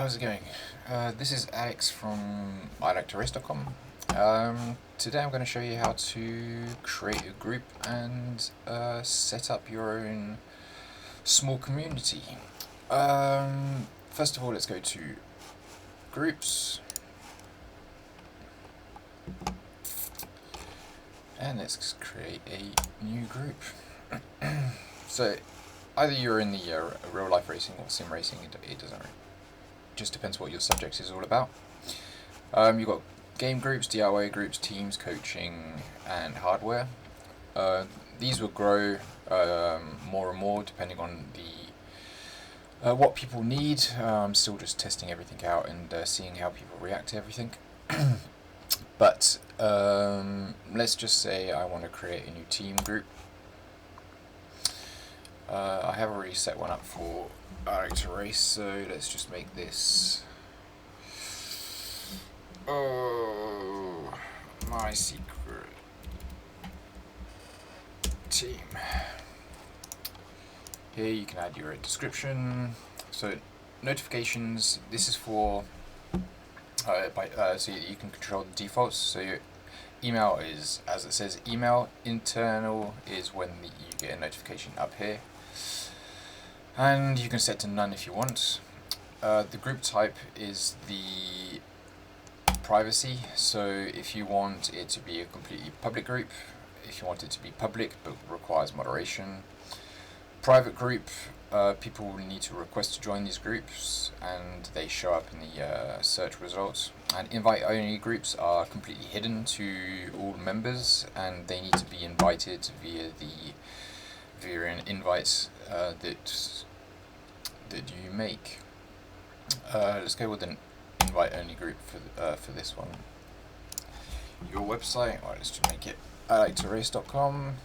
how's it going? This is Alex from iLikeToRace.com. Today I'm going to show you how to create a group and set up your own small community. First of all, let's go to Groups, and let's create a new group. So either you're in the real life racing or sim racing, it doesn't really, just depends what your subject is all about. You've got game groups, DIY groups, teams, coaching, and hardware. These will grow more and more depending on the what people need. I'm still just testing everything out and seeing how people react to everything. But let's just say I want to create a new team group. I have already set one up for iLikeToRace, so let's just make this my secret team. Here you can add your description. So notifications, this is for so you can control the defaults. So your email is, as it says, email. Internal is when you get a notification up here, and you can set to none if you want. The group type is the privacy, so if you want it to be a completely public group, if you want it to be public but requires moderation. Private group, people will need to request to join these groups and they show up in the search results. And invite only groups are completely hidden to all members and they need to be invited via an invite that you make. Let's go with an invite only group for this one. Your website, let's just make it iLikeToRace.com.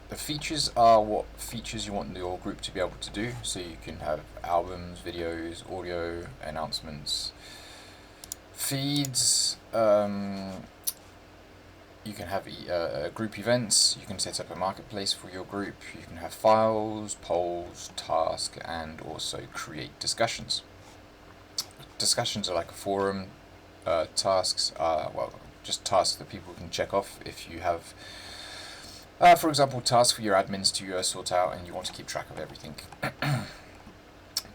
The features are what features you want your group to be able to do. So you can have albums, videos, audio, announcements, feeds. You can have group events. You can set up a marketplace for your group. You can have files, polls, tasks, and also create discussions. Discussions are like a forum. Tasks are, well, just tasks that people can check off if you have. For example, tasks for your admins to sort out and you want to keep track of everything.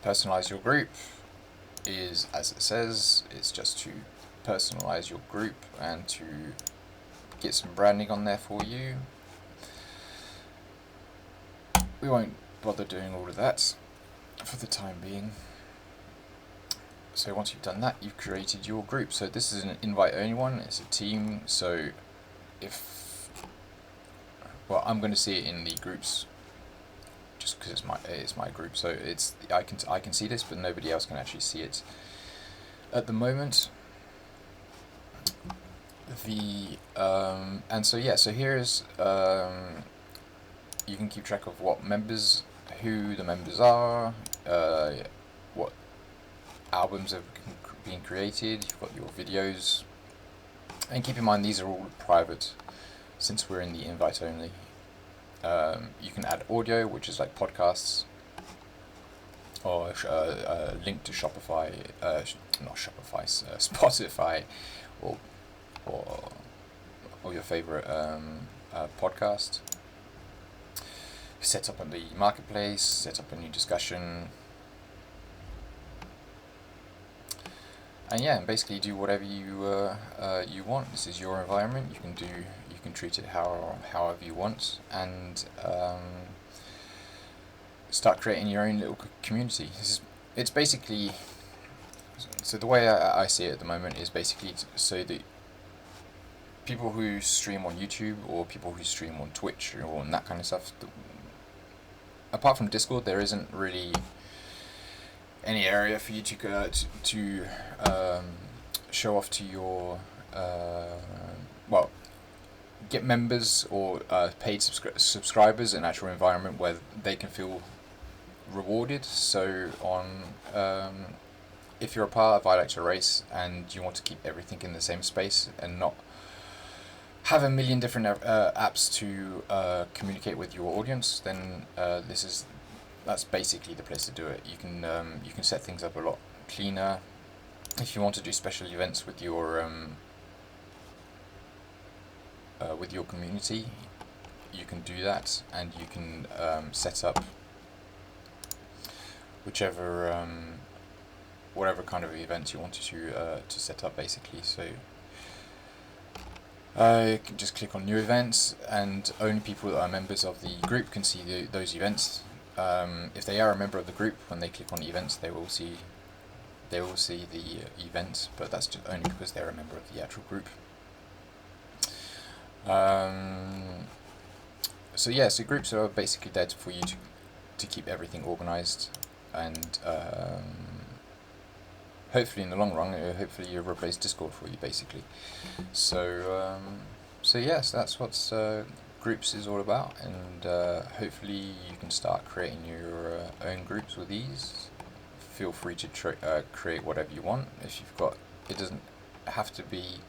Personalize your group is, as it says, it's just to personalize your group and to get some branding on there for you. We won't bother doing all of that for the time being. So once you've done that, you've created your group. So this is an invite only one, it's a team, so well, I'm going to see it in the groups, just because it's my group. So I can see this, but nobody else can actually see it at the moment. And so yeah, so here's you can keep track of what members, who the members are, what albums have been created. You've got your videos, and keep in mind these are all private. Since we're in the invite only, you can add audio, which is like podcasts, or link to Shopify, not Shopify, Spotify, or your favorite podcast. Set up on the marketplace, set up a new discussion, and yeah, basically do whatever you want. This is your environment. You can treat it however you want, and start creating your own little community. It's basically, so the way I see it at the moment is basically so that people who stream on YouTube or people who stream on Twitch or on that kind of stuff, apart from Discord, there isn't really any area for you to show off to your get members or paid subscribers an actual environment where they can feel rewarded. So if you're a part of iLikeToRace and you want to keep everything in the same space and not have a million different apps to communicate with your audience, then that's basically the place to do it. You can set things up a lot cleaner, if you want to do special events with your community, you can do that, and you can set up whichever whatever kind of events you wanted to set up, basically. So you can just click on new events, and only people that are members of the group can see those events. If they are a member of the group, when they click on events, they will see the events, but that's just only because they're a member of the actual group. So yeah, so groups are basically there for you to keep everything organized, and hopefully in the long run, hopefully you'll replace Discord for you, basically. So yes, that's what groups is all about, and hopefully you can start creating your own groups with ease. Feel free to create whatever you want. If you've got, it doesn't have to be.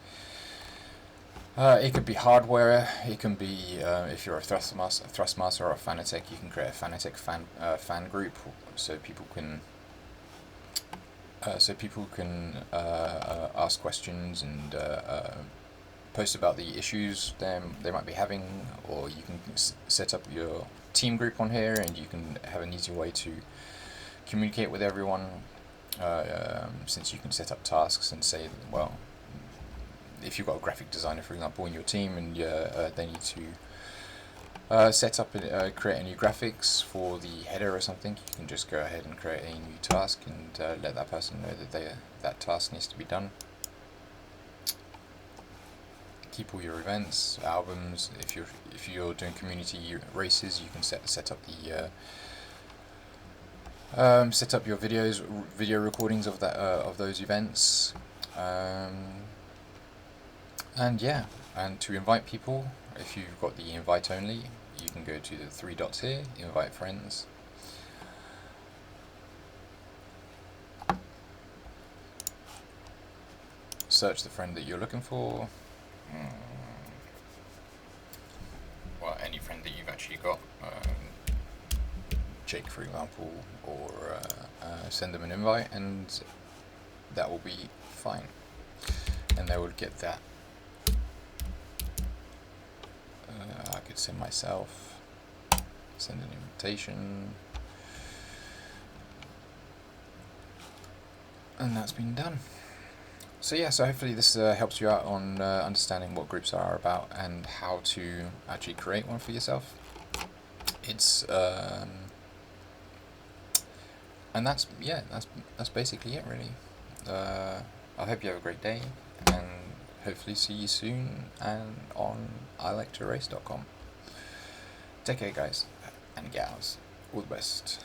It could be hardware. It can be if you're a Thrustmaster or a Fanatec, you can create a Fanatec fan group, so people can ask questions and post about the issues they might be having, or you can set up your team group on here, and you can have an easy way to communicate with everyone, since you can set up tasks and say, well, if you've got a graphic designer, for example, in your team, and they need to set up create a new graphics for the header or something, you can just go ahead and create a new task and let that person know that that task needs to be done. Keep all your events, albums. If you're doing community races, you can set up the set up your video recordings of those events, and yeah, and to invite people, if you've got the invite only, you can go to the 3 dots here, invite friends. Search the friend that you're looking for. Well, any friend that you've actually got. Jake, for example, or send them an invite, and that will be fine, and they will get that. I could send myself, send an invitation, and that's been done. So yeah, so hopefully this helps you out on understanding what groups are about and how to actually create one for yourself. It's and that's basically it, really. I hope you have a great day, and hopefully see you soon and on iLikeToRace.com. Take care, guys and gals. All the best.